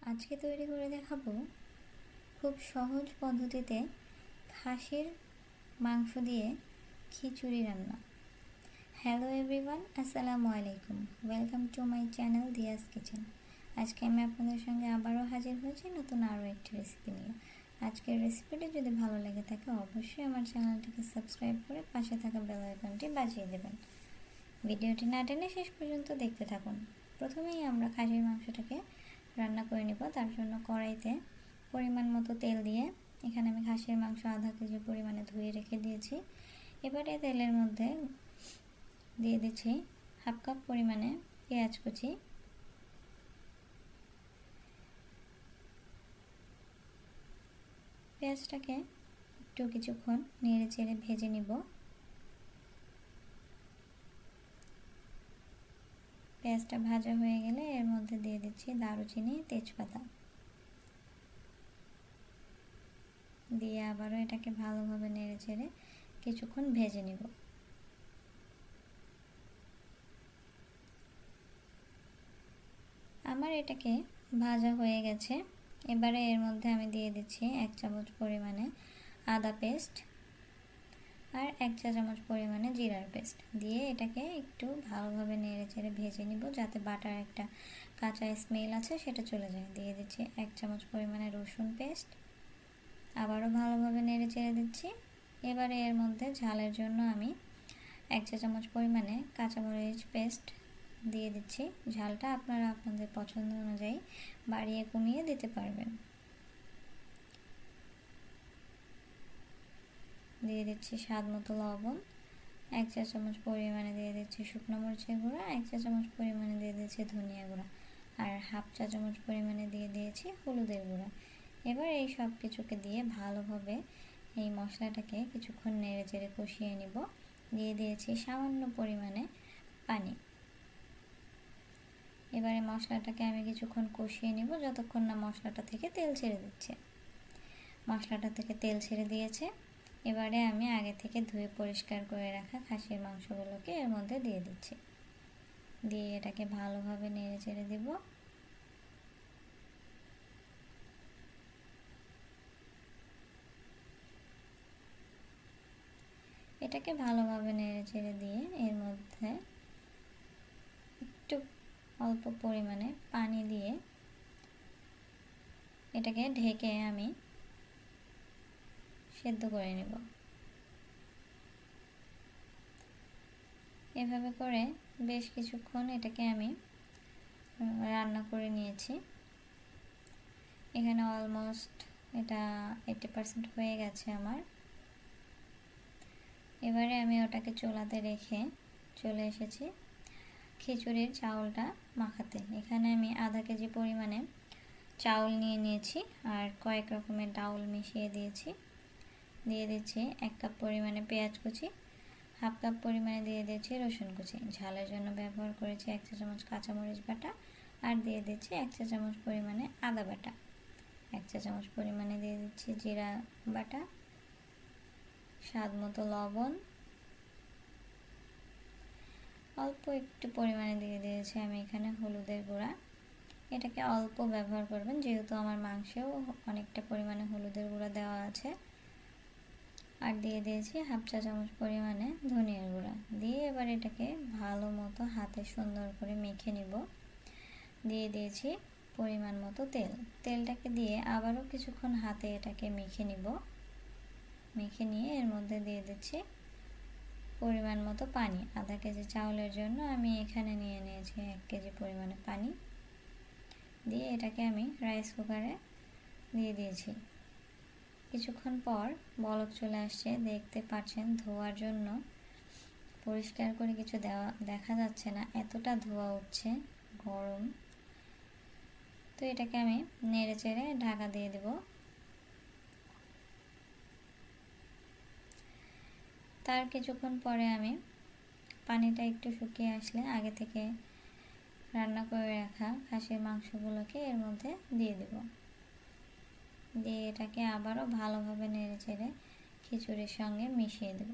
আজকে তৈরি করে দেখাবো খুব সহজ পদ্ধতিতে খাসির মাংস দিয়ে খিচুড়ি রান্না। হ্যালো এভরিওয়ান, আসসালামু আলাইকুম। Welcome to my channel Diya's kitchen. আজকে আমি আপনাদের সঙ্গে আবারও হাজির হয়েছি নতুন আরও একটি রেসিপি নিয়ে। আজকের রেসিপিটি যদি ভালো লেগে থাকে অবশ্যই আমার চ্যানেলটিকে সাবস্ক্রাইব করে পাশে থাকা বেল আইকনটি বাজিয়ে দেবেন। ভিডিওটি না টেনে শেষ পর্যন্ত দেখতে থাকুন। প্রথমেই আমরা খাসির মাংসটাকে রান্না করে নিব। তার জন্য কড়াইতে পরিমাণ মতো তেল দিয়ে এখানে আমি খাসির মাংস আধা কেজি পরিমাণে ধুয়ে রেখে দিয়েছি। এবারে তেলের মধ্যে দিয়ে দিচ্ছি হাফ কাপ পরিমাণে পেঁয়াজ কুচি, পেঁয়াজটাকে একটু কিছুক্ষণ নেড়ে চেড়ে ভেজে নিব। পেঁয়াজটা ভাজা হয়ে গেলে এর মধ্যে দিয়ে দিচ্ছি দারুচিনি, তেজপাতা দিয়ে আবারও এটাকে ভালোভাবে নেড়ে চেড়ে কিছুক্ষণ ভেজে নিব। আমার এটাকে ভাজা হয়ে গেছে। এবারে এর মধ্যে আমি দিয়ে দিচ্ছি 1 চামচ পরিমাণে আদা পেস্ট আর 1 চা চামচ পরিমাণে জিরার পেস্ট দিয়ে এটাকে একটু ভালোভাবে নেড়ে চেড়ে ভেজে নিব, যাতে বাটার একটা কাঁচা স্মেল আছে সেটা চলে যায়। দিয়ে দিচ্ছি 1 চামচ পরিমাণে রসুন পেস্ট, আবারও ভালোভাবে নেড়ে চেড়ে দিচ্ছি। এবারে এর মধ্যে ঝালের জন্য আমি 1 চা চামচ পরিমাণে কাঁচামরিচ পেস্ট দিয়ে দিচ্ছি। ঝালটা আপনারা আপনাদের পছন্দ অনুযায়ী বাড়িয়ে কমিয়ে দিতে পারবেন। দিয়ে দিচ্ছি স্বাদ মতো লবণ, 1 চা চামচ পরিমাণে দিয়ে দিচ্ছি শুকনো মরিচের গুঁড়া, 1 চা চামচ পরিমাণে দিয়ে দিচ্ছি ধনিয়া গুঁড়া আর হাফ চা চামচ পরিমাণে দিয়ে দিয়েছি হলুদের গুঁড়া। এবার এই সব কিছুকে দিয়ে ভালোভাবে এই মশলাটাকে কিছুক্ষণ নেড়ে চেড়ে কষিয়ে নিব। দিয়ে দিয়েছি সামান্য পরিমাণে পানি। এবারে মশলাটাকে আমি কিছুক্ষণ কষিয়ে নিব যতক্ষণ না মশলাটা থেকে তেল ছেড়ে দিচ্ছে। মশলাটা থেকে তেল ছেড়ে দিয়েছে। এবারে আমি আগে থেকে ধুয়ে পরিষ্কার করে রাখা খাসির মাংসগুলোকে এর মধ্যে দিয়ে দিচ্ছি। দিয়ে এটাকে ভালোভাবে নেড়ে চেড়ে দেব। এটাকে ভালোভাবে নেড়ে চেড়ে দিয়ে এর মধ্যে একটু অল্প পরিমাণে পানি দিয়ে এটাকে ঢেকে আমি সেদ্ধ করে নেব। এভাবে করে বেশ কিছুক্ষণ এটাকে আমি রান্না করে নিয়েছি। এখানে অলমোস্ট এটা 80% হয়ে গেছে আমার। এবারে আমি ওটাকে চুলাতে রেখে চলে এসেছি খিচুড়ির চাউলটা মাখাতে। এখানে আমি আধা কেজি পরিমাণে চাউল নিয়ে নিয়েছি আর কয়েক রকমের ডাউল মিশিয়ে দিয়েছি। দিয়ে দিচ্ছি 1 কাপ পরিমাণে পেঁয়াজ কুচি, হাফ কাপ পরিমাণে দিয়ে দিচ্ছি রসুন কুচি, ঝালের জন্য ব্যবহার করেছি 1 চা চামচ কাঁচামরিচ বাটা আর দিয়ে দিচ্ছি 1 চা চামচ পরিমাণে আদা বাটা, 1 চা চামচ পরিমাণে দিয়ে দিচ্ছি জিরা বাটা, স্বাদ মতো লবণ, অল্প একটু পরিমাণে দিয়ে দিয়েছি আমি এখানে হলুদের গুঁড়া। এটাকে অল্প ব্যবহার করবেন যেহেতু আমার মাংসেও অনেকটা পরিমাণে হলুদের গুঁড়া দেওয়া আছে। আর দিয়ে দিয়েছি হাফ চা চামচ পরিমাণে ধনিয়ার গুঁড়া। দিয়ে এবার এটাকে ভালো মতো হাতে সুন্দর করে মেখে নিব। দিয়ে দিয়েছি পরিমাণ মতো তেল। তেলটাকে দিয়ে আবারও কিছুক্ষণ হাতে এটাকে মেখে নিব। মেখে নিয়ে এর মধ্যে দিয়ে দিচ্ছি পরিমাণ মতো পানি। আধা কেজি চাউলের জন্য আমি এখানে নিয়ে নিয়েছি 1 কেজি পরিমাণে পানি। দিয়ে এটাকে আমি রাইস কুকারে দিয়ে দিয়েছি। কিছুক্ষণ পর বলক চলে আসছে, দেখতে পাচ্ছেন। ধোয়ার জন্য পরিষ্কার করে কিছু দেখা যাচ্ছে না, এতটা ধোয়া উঠছে, গরম। তো এটাকে আমি নেড়ে চেড়ে ঢাকা দিয়ে দেব। তার কিছুক্ষণ পরে আমি পানিটা একটু শুকিয়ে আসলে আগে থেকে রান্না করে রাখা খাসির মাংসগুলোকে এর মধ্যে দিয়ে দেব। দিয়ে এটাকে আবারও ভালোভাবে নেড়ে চেড়ে খিচুড়ির সঙ্গে মিশিয়ে দেব।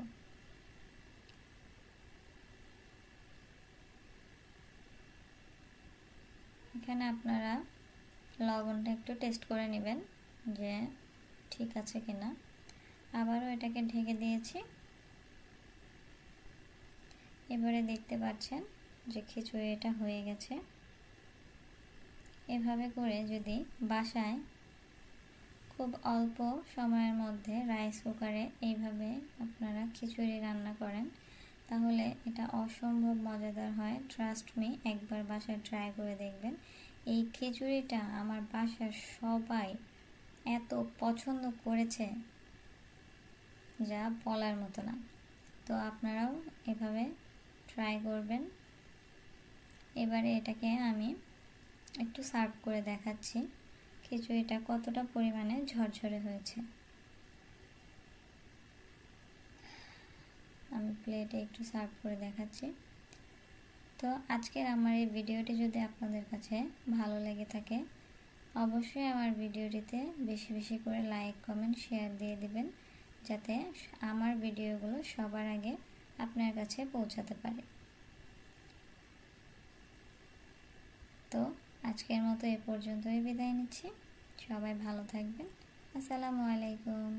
এখানে আপনারা লবণটা একটু টেস্ট করে নেবেন যে ঠিক আছে কিনা। আবারও এটাকে ঢেকে দিয়েছি। এবারে দেখতে পাচ্ছেন যে খিচুড়িটা হয়ে গেছে। এভাবে করে যদি বাসায় খুব অল্প সময়ের মধ্যে রাইস কুকারে এইভাবে আপনারা খিচুড়ি রান্না করেন, তাহলে এটা অসম্ভব মজাদার হয়। ট্রাস্ট মি, একবার বাসায় ট্রাই করে দেখবেন। এই খিচুড়িটা আমার বাসার সবাই এত পছন্দ করেছে যা বলার মতো না। তো আপনারাও এভাবে ট্রাই করবেন। এবারে এটাকে আমি একটু সার্ভ করে দেখাচ্ছি খিচুড়িটা কতটা পরিমাণে ঝরঝরে হয়েছে। আমি প্লেটে একটু সার্ভ করে দেখাচ্ছি। তো আজকের আমার এই ভিডিওটি যদি আপনাদের কাছে ভালো লেগে থাকে, অবশ্যই আমার ভিডিওটিতে বেশি বেশি করে লাইক, কমেন্ট, শেয়ার দিয়ে দিবেন, যাতে আমার ভিডিওগুলো সবার আগে আপনার কাছে পৌঁছাতে পারে। তো আজকের মতো এ পর্যন্তই বিদায় নিচ্ছি। সবাই ভালো থাকবেন। আসসালামু আলাইকুম।